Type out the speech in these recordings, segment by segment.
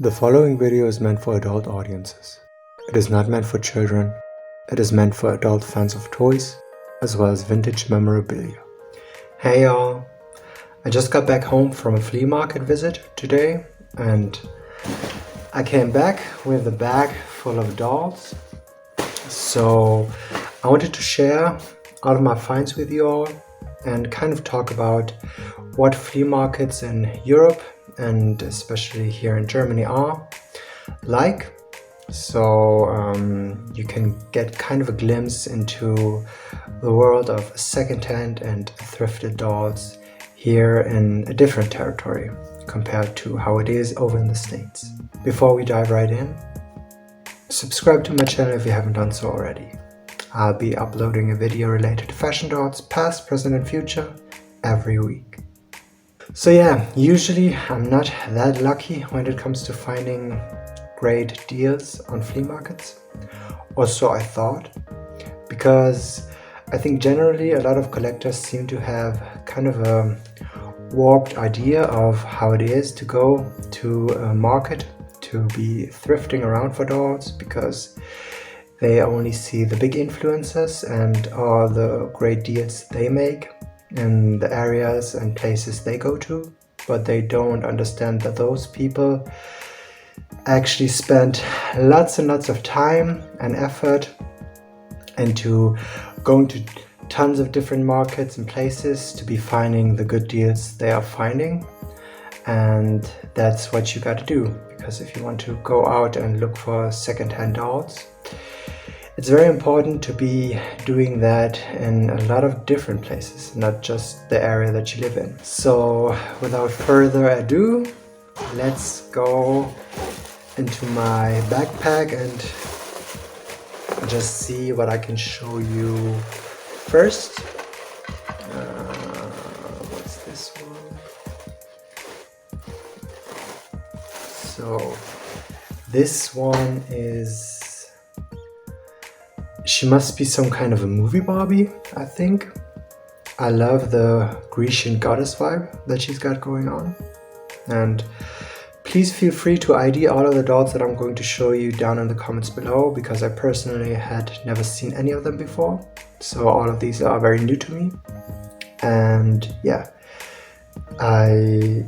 The following video is meant for adult audiences. It is not meant for children. It is meant for adult fans of toys, as well as vintage memorabilia. Hey y'all! I just got back home from a flea market visit today, and I came back with a bag full of dolls. So I wanted to share all of my finds with you all and kind of talk about what flea markets in Europe and especially here in Germany are like. So you can get kind of a glimpse into the world of secondhand and thrifted dolls here in a different territory compared to how it is over in the States. Before we dive right in, subscribe to my channel if you haven't done so already. I'll be uploading a video related to fashion dolls, past, present and future, every week. So yeah, usually I'm not that lucky when it comes to finding great deals on flea markets, or so I thought, because I think generally a lot of collectors seem to have kind of a warped idea of how it is to go to a market to be thrifting around for dolls, because they only see the big influencers and all the great deals they make in the areas and places they go to, but they don't understand that those people actually spend lots and lots of time and effort into going to tons of different markets and places to be finding the good deals they are finding. And that's what you got to do, because if you want to go out and look for secondhand dolls, it's very important to be doing that in a lot of different places, not just the area that you live in. So without further ado, let's go into my backpack and just see what I can show you first. What's this one? So this one is... she must be some kind of a movie Barbie, I think. I love the Grecian goddess vibe that she's got going on. And please feel free to ID all of the dolls that I'm going to show you down in the comments below, because I personally had never seen any of them before. So all of these are very new to me. And yeah, I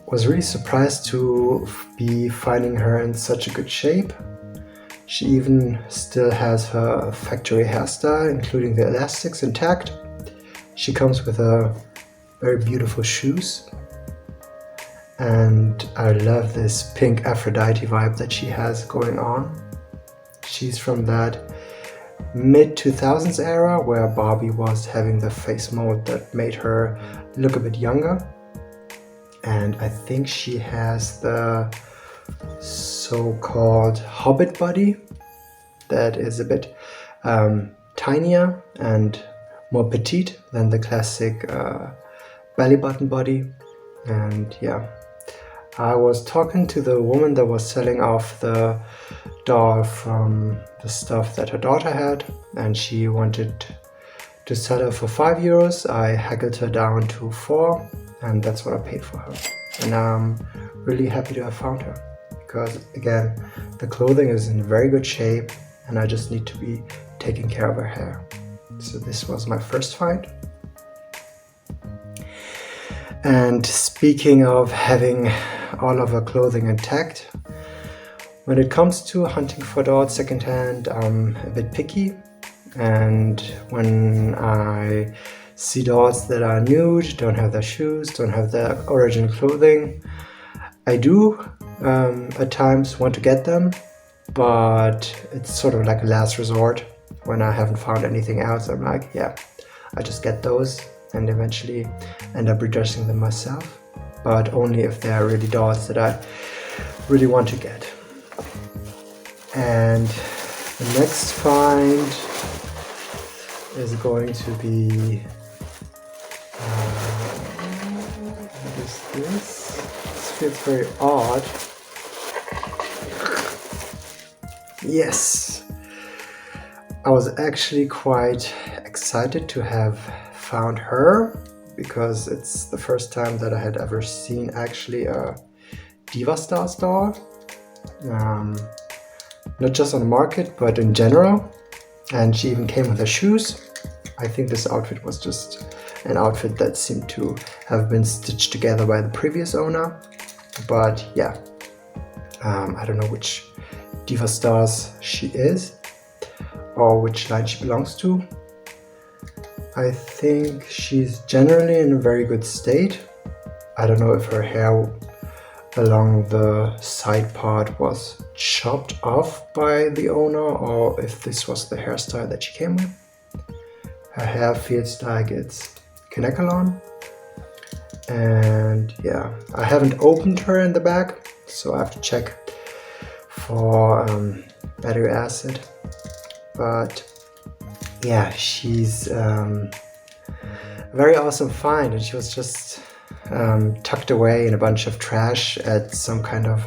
was really surprised to be finding her in such a good shape. She even still has her factory hairstyle, including the elastics intact. She comes with a very beautiful shoes. And I love this pink Aphrodite vibe that she has going on. She's from that mid-2000s era where Barbie was having the face mold that made her look a bit younger. And I think she has the so-called hobbit body that is a bit tinier and more petite than the classic belly button body. And yeah, I was talking to the woman that was selling off the doll from the stuff that her daughter had, and she wanted to sell her for €5. I haggled her down to 4, and that's what I paid for her. And I'm really happy to have found her, because again, the clothing is in very good shape and I just need to be taking care of her hair. So this was my first find. And speaking of having all of her clothing intact, when it comes to hunting for dolls secondhand, I'm a bit picky. And when I see dolls that are nude, don't have their shoes, don't have their original clothing, I do at times want to get them, but it's sort of like a last resort. When I haven't found anything else, I'm like, yeah, I just get those and eventually end up redressing them myself, but only if they are really dolls that I really want to get. And the next find is going to be what is this? This feels very odd. Yes, I was actually quite excited to have found her, because it's the first time that I had ever seen actually a Diva Starz doll. not just on the market, but in general. And she even came with her shoes. I think this outfit was just an outfit that seemed to have been stitched together by the previous owner. But yeah, I don't know which Diva Starz she is or which line she belongs to. I think she's generally in a very good state. I don't know if her hair along the side part was chopped off by the owner or if this was the hairstyle that she came with. Her hair feels like it's Kinecolon. And yeah, I haven't opened her in the back, so I have to check for battery acid. But yeah, she's a very awesome find, and she was just tucked away in a bunch of trash at some kind of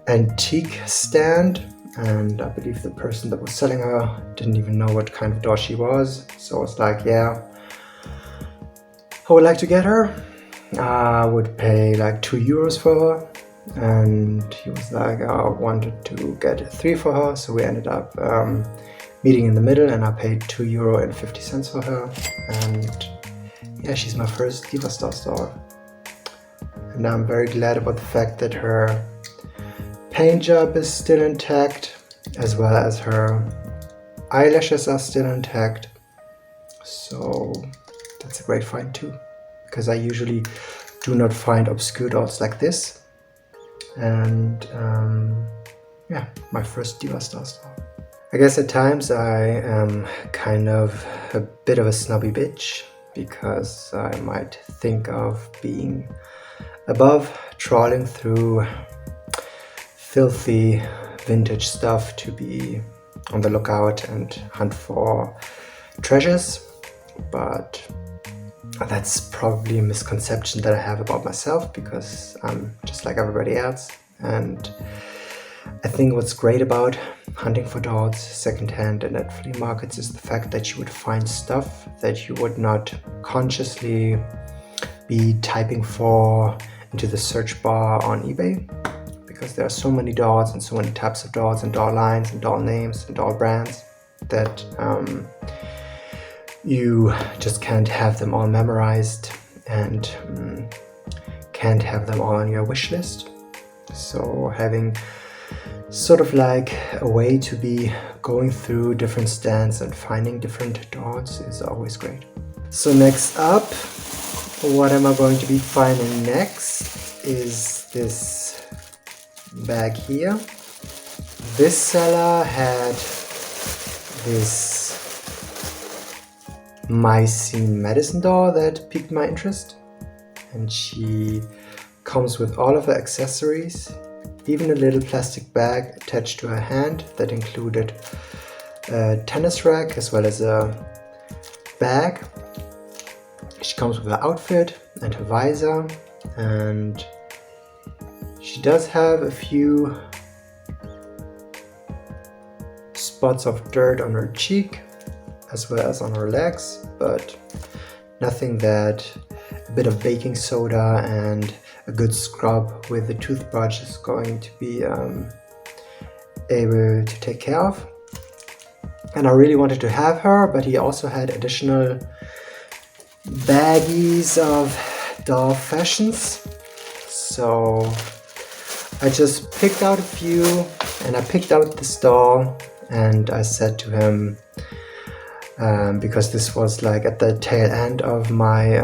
antique stand, and I believe the person that was selling her didn't even know what kind of doll she was. So I was like, yeah, I would like to get her. I would pay like €2 for her, and he was like, I wanted to get 3 for her, so we ended up meeting in the middle, and I paid €2.50 for her. And yeah, she's my first Diva Starz doll, and I'm very glad about the fact that her paint job is still intact, as well as her eyelashes are still intact. So that's a great find too, because I usually do not find obscure dolls like this. And yeah, my first Diva Starz doll. I guess at times I am kind of a bit of a snobby bitch, because I might think of being above trawling through filthy vintage stuff to be on the lookout and hunt for treasures. But that's probably a misconception that I have about myself, because I'm just like everybody else. And I think what's great about hunting for dolls secondhand and at flea markets is the fact that you would find stuff that you would not consciously be typing for into the search bar on eBay, because there are so many dolls and so many types of dolls and doll lines and doll names and doll brands that you just can't have them all memorized and can't have them all on your wish list. So having sort of like a way to be going through different stands and finding different dolls is always great. So next up, what am I going to be finding next is this bag here. This seller had this Mycene medicine doll that piqued my interest, and she comes with all of her accessories, even a little plastic bag attached to her hand that included a tennis rack as well as a bag. She comes with her outfit and her visor, and she does have a few spots of dirt on her cheek as well as on her legs, but nothing that a bit of baking soda and a good scrub with the toothbrush is going to be able to take care of. And I really wanted to have her, but he also had additional baggies of doll fashions. So I just picked out a few, and I picked out this doll, and I said to him, because this was like at the tail end of my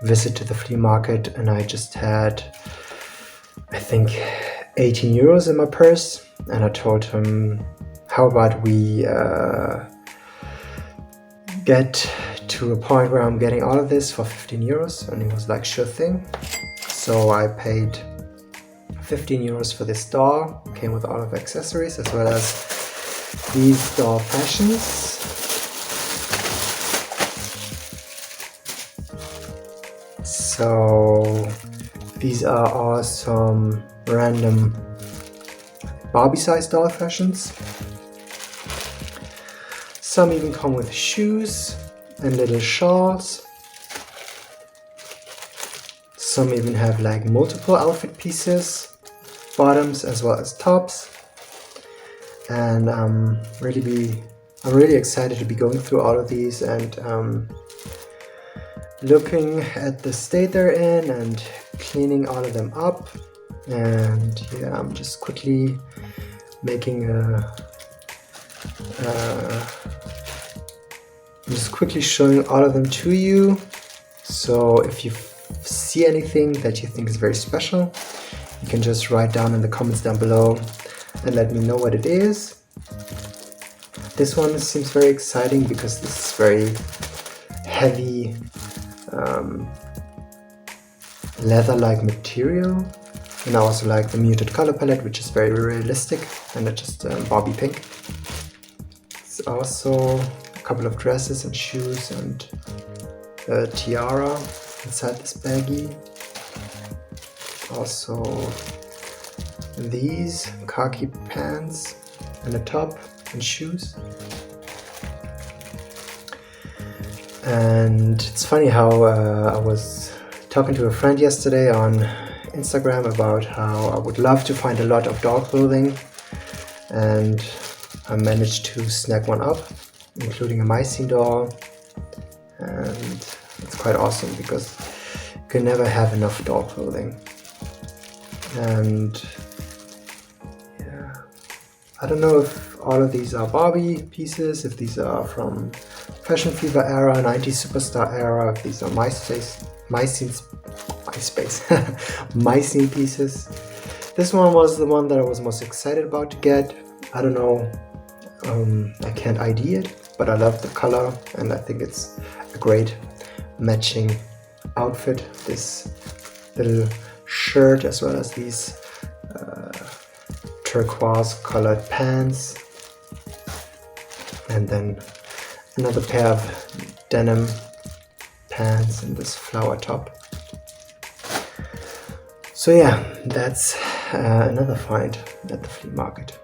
visit to the flea market, and I just had, I think, €18 in my purse, and I told him, how about we get to a point where I'm getting all of this for €15, and he was like, sure thing. So I paid €15 for this doll. It came with all of the accessories as well as these doll fashions. So these are all some random Barbie size doll fashions. Some even come with shoes and little shawls. Some even have like multiple outfit pieces. bottoms as well as tops. And I'm really excited to be going through all of these and looking at the state they're in and cleaning all of them up. And yeah, I'm just quickly making I'm just quickly showing all of them to you. So if you see anything that you think is very special, you can just write down in the comments down below and let me know what it is. This one seems very exciting because this is very heavy leather-like material, and I also like the muted color palette, which is very realistic and not just Barbie pink. It's also a couple of dresses and shoes and a tiara inside this baggie. Also these khaki pants and a top and shoes. And it's funny how I was talking to a friend yesterday on Instagram about how I would love to find a lot of doll clothing, and I managed to snag one up, including a Mycene doll, and it's quite awesome because you can never have enough doll clothing. And yeah, I don't know if all of these are Barbie pieces, if these are from Fashion Fever era, 90s Superstar era, if these are Mycene pieces. This one was the one that I was most excited about to get. I don't know, I can't ID it, but I love the color and I think it's a great matching outfit. This little shirt as well as these turquoise colored pants, and then another pair of denim pants and this flower top. So yeah, that's another find at the flea market.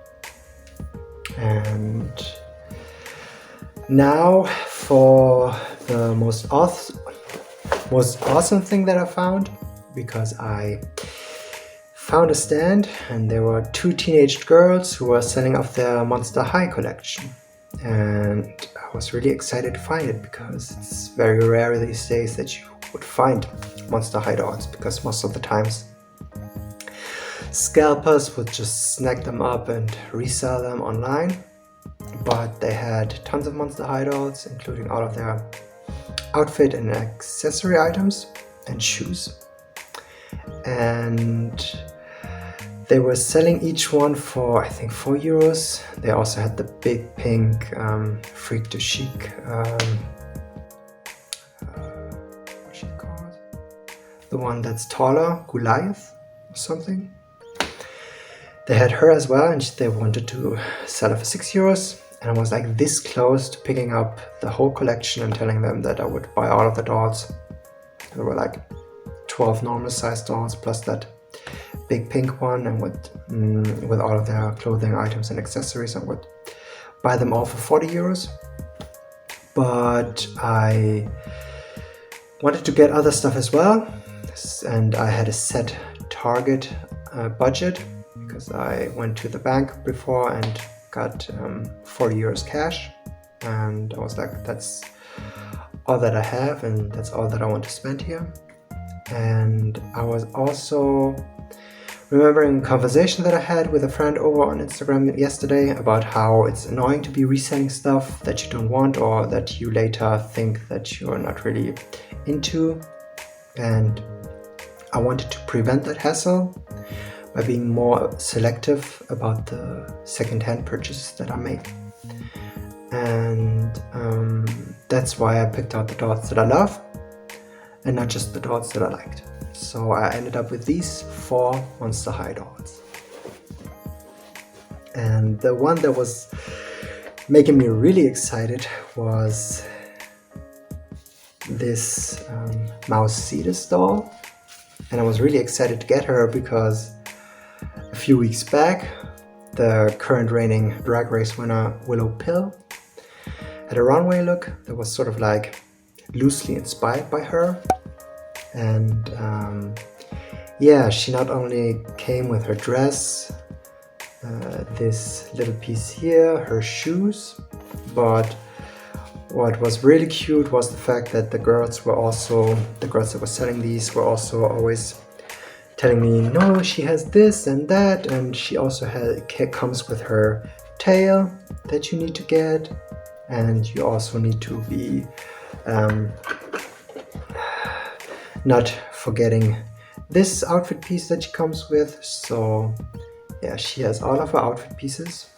And now for the most awesome thing that I found, because I found a stand and there were two teenage girls who were selling off their Monster High collection. And I was really excited to find it because it's very rare these days that you would find Monster High dolls, because most of the times scalpers would just snag them up and resell them online. But they had tons of Monster High dolls, including all of their outfit and accessory items and shoes. And they were selling each one for, I think, €4. They also had the big pink Freak de Chic, what's she called? The one that's taller, Goliath or something. They had her as well, and they wanted to sell her for €6. And I was like this close to picking up the whole collection and telling them that I would buy all of the dolls. There were like 12 normal size dolls plus that big pink one, and with all of their clothing items and accessories, I would buy them all for €40. But I wanted to get other stuff as well, and I had a set target budget because I went to the bank before and got €40 cash, and I was like, that's all that I have and that's all that I want to spend here. And I was also remembering a conversation that I had with a friend over on Instagram yesterday about how it's annoying to be reselling stuff that you don't want or that you later think that you're not really into. And I wanted to prevent that hassle by being more selective about the second-hand purchases that I make. And that's why I picked out the dolls that I love and not just the dolls that I liked. So I ended up with these 4 Monster High dolls. And the one that was making me really excited was this Mouse Cetus doll. And I was really excited to get her because a few weeks back, the current reigning Drag Race winner Willow Pill had a runway look that was sort of like loosely inspired by her. And yeah, she not only came with her dress, this little piece here, her shoes, but what was really cute was the fact that the girls that were selling these were also always telling me, no, she has this and that, and she also comes with her tail that you need to get, and you also need to be not forgetting this outfit piece that she comes with. So yeah, she has all of her outfit pieces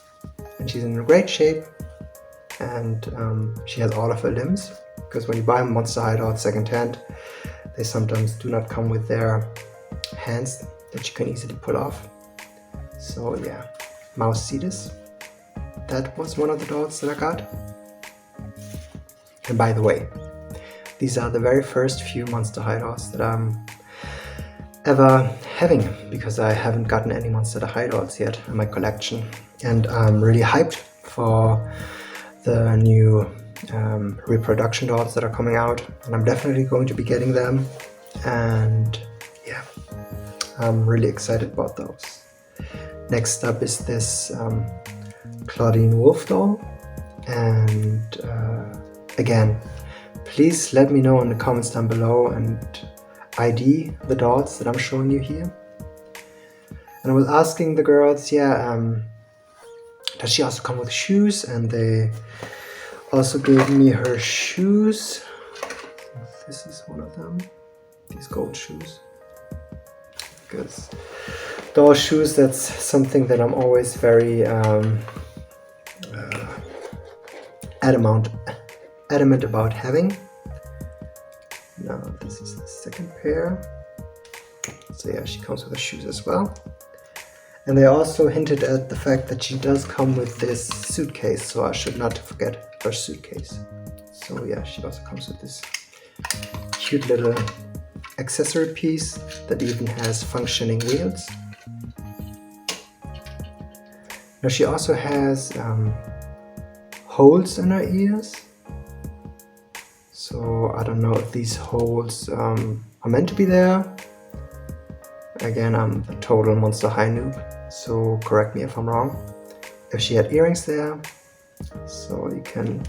and she's in great shape, and she has all of her limbs, because when you buy Monster Hideout secondhand, they sometimes do not come with their hands that you can easily pull off. So yeah, Mouse Cetus, that was one of the dolls that I got. And by the way, these are the very first few Monster Hideouts that I'm ever having, because I haven't gotten any Monster Hideouts yet in my collection, and I'm really hyped for the new reproduction dolls that are coming out, and I'm definitely going to be getting them, and yeah, I'm really excited about those. Next up is this Claudine Wolf doll, and again, please let me know in the comments down below and ID the dolls that I'm showing you here. And I was asking the girls, does she also come with shoes? And they also gave me her shoes. This is one of them, these gold shoes. Because doll shoes, that's something that I'm always very adamant about having. Now this is the second pair. So yeah, she comes with the shoes as well. And they also hinted at the fact that she does come with this suitcase, so I should not forget her suitcase. So yeah, she also comes with this cute little accessory piece that even has functioning wheels. Now she also has holes in her ears. So I don't know if these holes are meant to be there. Again, I'm a total Monster High noob, so correct me if I'm wrong. If she had earrings there, so you can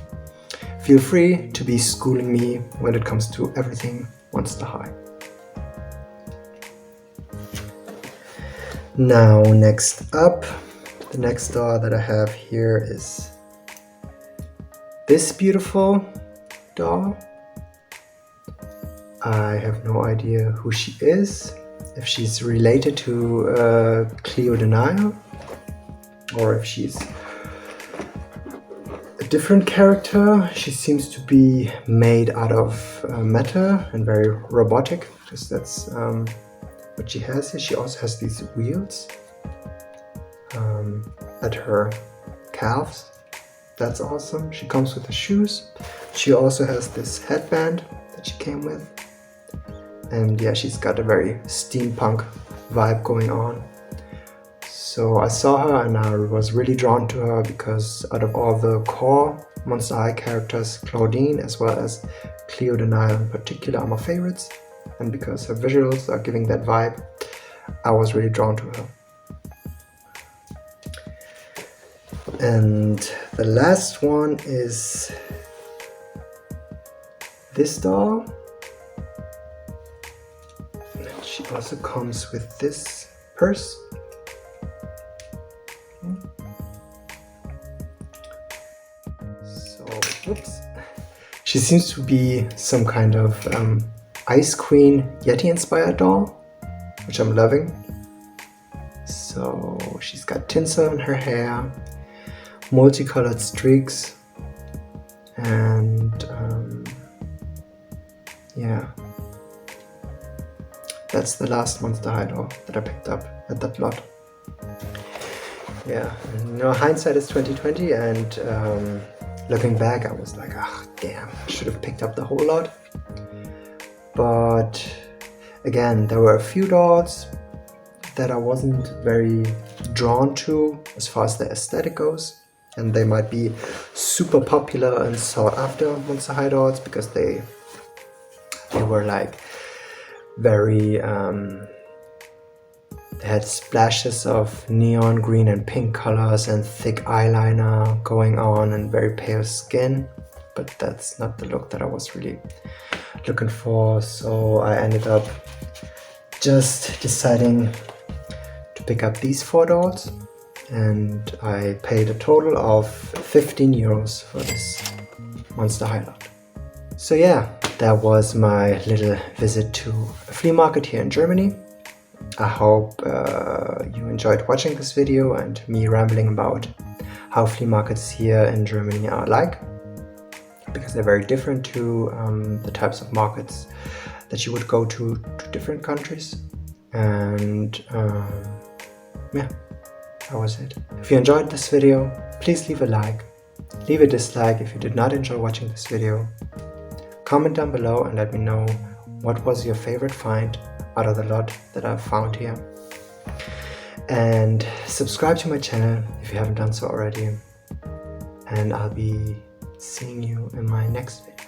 feel free to be schooling me when it comes to everything Monster High. Now, next up, the next doll that I have here is this beautiful doll. I have no idea who she is, if she's related to Cleo the Nile, or if she's a different character. She seems to be made out of metal and very robotic, because that's what she has here. She also has these wheels at her calves. That's awesome. She comes with the shoes. She also has this headband that she came with. And yeah, she's got a very steampunk vibe going on. So I saw her and I was really drawn to her because out of all the core Monster High characters, Claudine as well as Cleo the Nile in particular are my favorites. And because her visuals are giving that vibe, I was really drawn to her. And the last one is this doll. She also comes with this purse. So, whoops. She seems to be some kind of Ice Queen Yeti inspired doll, which I'm loving. So she's got tinsel in her hair, multicolored streaks, and yeah. That's the last Monster High doll that I picked up at that lot. Yeah, hindsight is 2020, and looking back, I was like, ah, damn, I should have picked up the whole lot. But again, there were a few dolls that I wasn't very drawn to as far as the aesthetic goes, and they might be super popular and sought after Monster High dolls because they were like very They had splashes of neon green and pink colors and thick eyeliner going on and very pale skin, but that's not the look that I was really looking for. So I ended up just deciding to pick up these 4 dolls, and I paid a total of 15 euros for this Monster High lot. So yeah, that was my little visit to a flea market here in Germany. I hope you enjoyed watching this video and me rambling about how flea markets here in Germany are like, because they're very different to the types of markets that you would go to different countries. And yeah, that was it. If you enjoyed this video, please leave a like. Leave a dislike if you did not enjoy watching this video. Comment down below and let me know what was your favorite find out of the lot that I've found here. And subscribe to my channel if you haven't done so already. And I'll be seeing you in my next video.